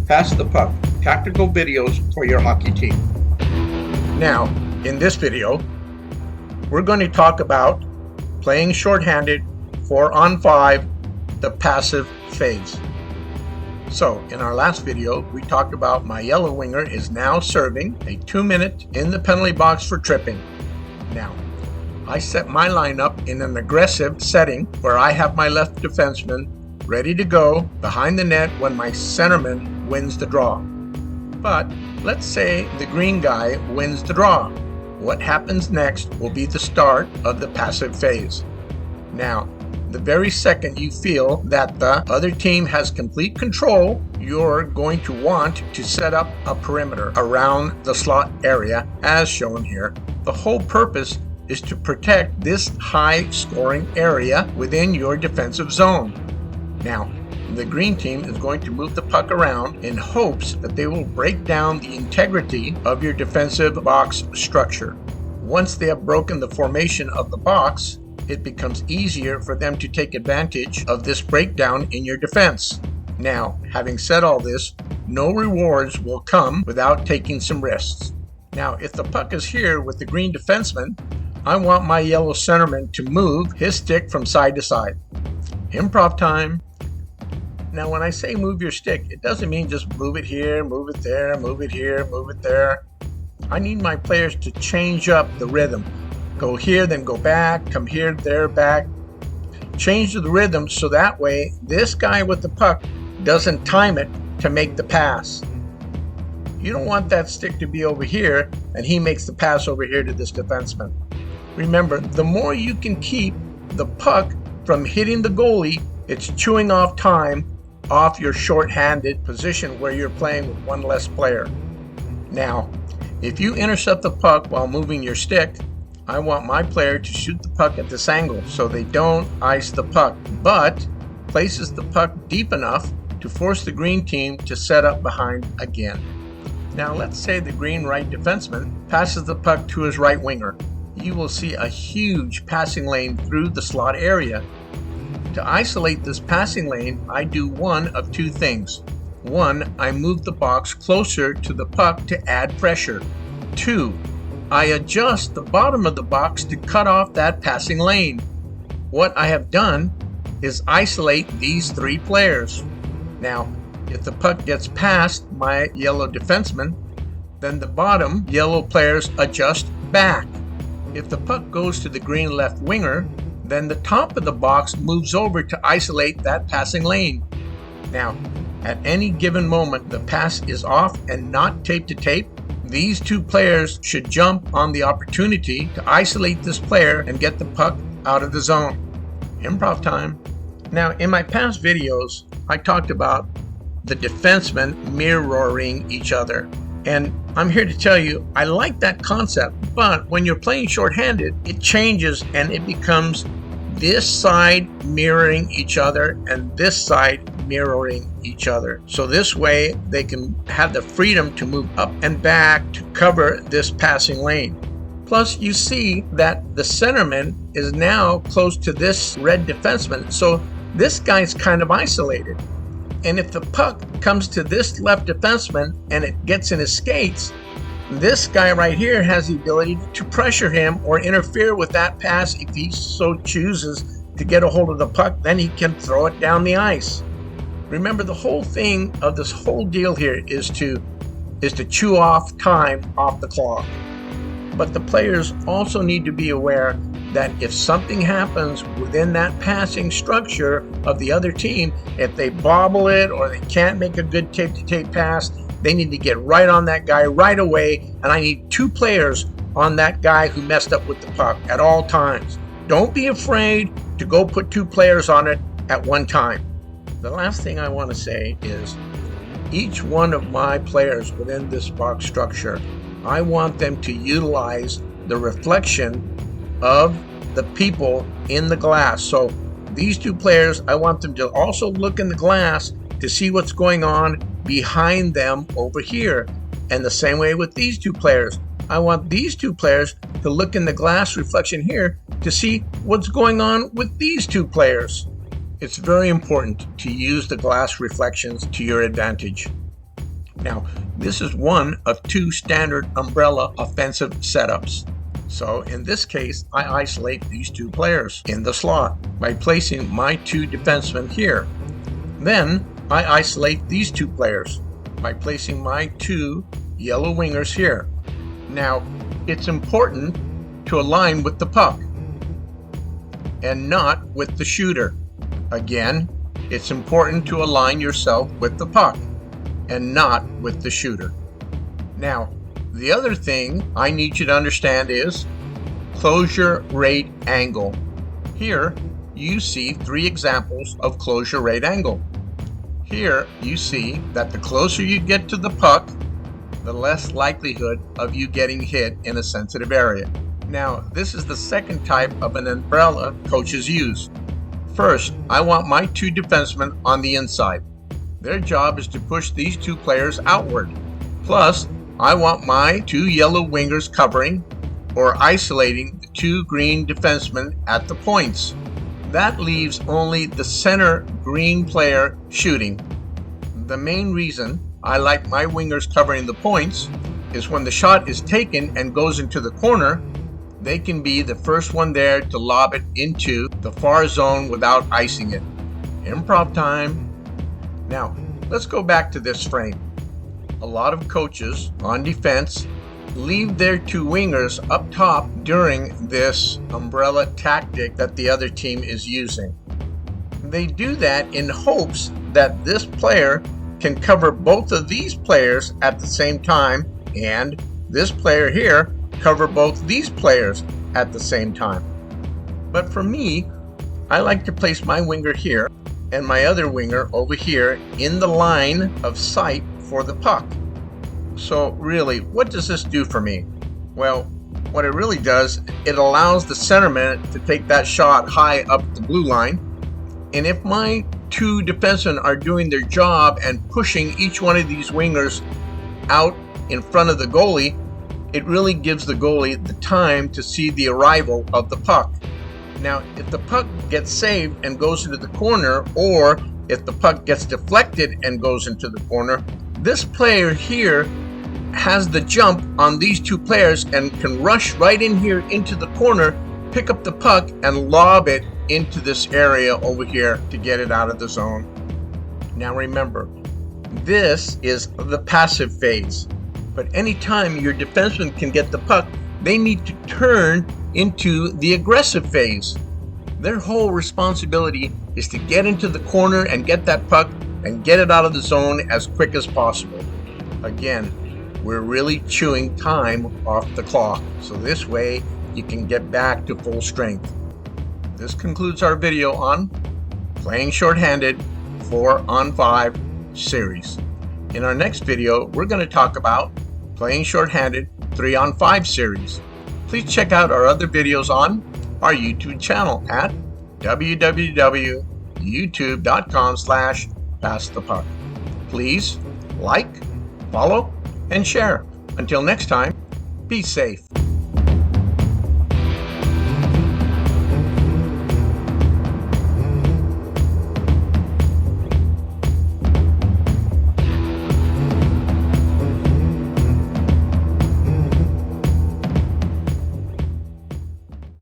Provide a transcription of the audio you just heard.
Pass the Puck, tactical videos for your hockey team. Now, in this video, we're going to talk about playing shorthanded 4-on-5, the passive phase. So, in our last video, we talked about my yellow winger is now serving a 2-minute in the penalty box for tripping. Now, I set my lineup in an aggressive setting where I have my left defenseman ready to go behind the net when my centerman wins the draw. But let's say the green guy wins the draw. What happens next will be the start of the passive phase. Now, the very second you feel that the other team has complete control, you're going to want to set up a perimeter around the slot area as shown here. The whole purpose is to protect this high scoring area within your defensive zone. Now, the green team is going to move the puck around in hopes that they will break down the integrity of your defensive box structure. Once they have broken the formation of the box, it becomes easier for them to take advantage of this breakdown in your defense. Now, having said all this, no rewards will come without taking some risks. Now, if the puck is here with the green defenseman, I want my yellow centerman to move his stick from side to side. Improv time. Now, when I say move your stick, it doesn't mean just move it here, move it there, move it here, move it there. I need my players to change up the rhythm. Go here, then go back, come here, there, back. Change the rhythm so that way this guy with the puck doesn't time it to make the pass. You don't want that stick to be over here and he makes the pass over here to this defenseman. Remember, the more you can keep the puck from hitting the goalie, it's chewing off time off your short-handed position where you're playing with one less player. Now, if you intercept the puck while moving your stick, I want my player to shoot the puck at this angle so they don't ice the puck, but places the puck deep enough to force the green team to set up behind again. Now, let's say the green right defenseman passes the puck to his right winger. You will see a huge passing lane through the slot area. To isolate this passing lane, I do one of two things. One, I move the box closer to the puck to add pressure. Two, I adjust the bottom of the box to cut off that passing lane. What I have done is isolate these three players. Now, if the puck gets past my yellow defenseman, then the bottom yellow players adjust back. If the puck goes to the green left winger, then the top of the box moves over to isolate that passing lane. Now, at any given moment the pass is off and not tape to tape, these two players should jump on the opportunity to isolate this player and get the puck out of the zone. Improv time. Now, in my past videos, I talked about the defensemen mirroring each other. And I'm here to tell you, I like that concept, but when you're playing shorthanded, it changes and it becomes this side mirroring each other and this side mirroring each other. So this way they can have the freedom to move up and back to cover this passing lane. Plus, you see that the centerman is now close to this red defenseman, so this guy's kind of isolated. And if the puck comes to this left defenseman and it gets in his skates, this guy right here has the ability to pressure him or interfere with that pass if he so chooses to get a hold of the puck. Then he can throw it down the ice. Remember, the whole thing of this whole deal here is to chew off time off the clock. But the players also need to be aware that if something happens within that passing structure of the other team, if they bobble it or they can't make a good tape-to-tape pass, they need to get right on that guy right away, and I need two players on that guy who messed up with the puck at all times. Don't be afraid to go put two players on it at one time. The last thing I want to say is each one of my players within this box structure, I want them to utilize the reflection of the people in the glass. So these two players, I want them to also look in the glass to see what's going on behind them over here. And the same way with these two players. I want these two players to look in the glass reflection here to see what's going on with these two players. It's very important to use the glass reflections to your advantage. Now, this is one of two standard umbrella offensive setups. So in this case, I isolate these two players in the slot by placing my two defensemen here. Then I isolate these two players by placing my two yellow wingers here. Now, it's important to align with the puck and not with the shooter. Again, it's important to align yourself with the puck and not with the shooter. Now, the other thing I need you to understand is closure rate angle. Here you see three examples of closure rate angle. Here you see that the closer you get to the puck, the less likelihood of you getting hit in a sensitive area. Now, this is the second type of an umbrella coaches use. First, I want my two defensemen on the inside. Their job is to push these two players outward. Plus, I want my two yellow wingers covering or isolating the two green defensemen at the points. That leaves only the center green player shooting. The main reason I like my wingers covering the points is when the shot is taken and goes into the corner, they can be the first one there to lob it into the far zone without icing it. Improv time. Now, let's go back to this frame. A lot of coaches on defense leave their two wingers up top during this umbrella tactic that the other team is using. They do that in hopes that this player can cover both of these players at the same time, and this player here cover both these players at the same time. But for me, I like to place my winger here and my other winger over here in the line of sight for the puck. So really, what does this do for me? Well, what it really does, it allows the centerman to take that shot high up the blue line. And if my two defensemen are doing their job and pushing each one of these wingers out in front of the goalie, it really gives the goalie the time to see the arrival of the puck. Now, if the puck gets saved and goes into the corner, or if the puck gets deflected and goes into the corner, this player here has the jump on these two players and can rush right in here into the corner, pick up the puck, and lob it into this area over here to get it out of the zone. Now remember, this is the passive phase. But anytime your defenseman can get the puck, they need to turn into the aggressive phase. Their whole responsibility is to get into the corner and get that puck and get it out of the zone as quick as possible. Again, we're really chewing time off the clock, so this way you can get back to full strength. This concludes our video on Playing Shorthanded 4-on-5 series. In our next video, we're going to talk about Playing Shorthanded 3-on-5 series. Please check out our other videos on our YouTube channel at www.youtube.com/passthepuck. Please like, follow, and share. Until next time, be safe.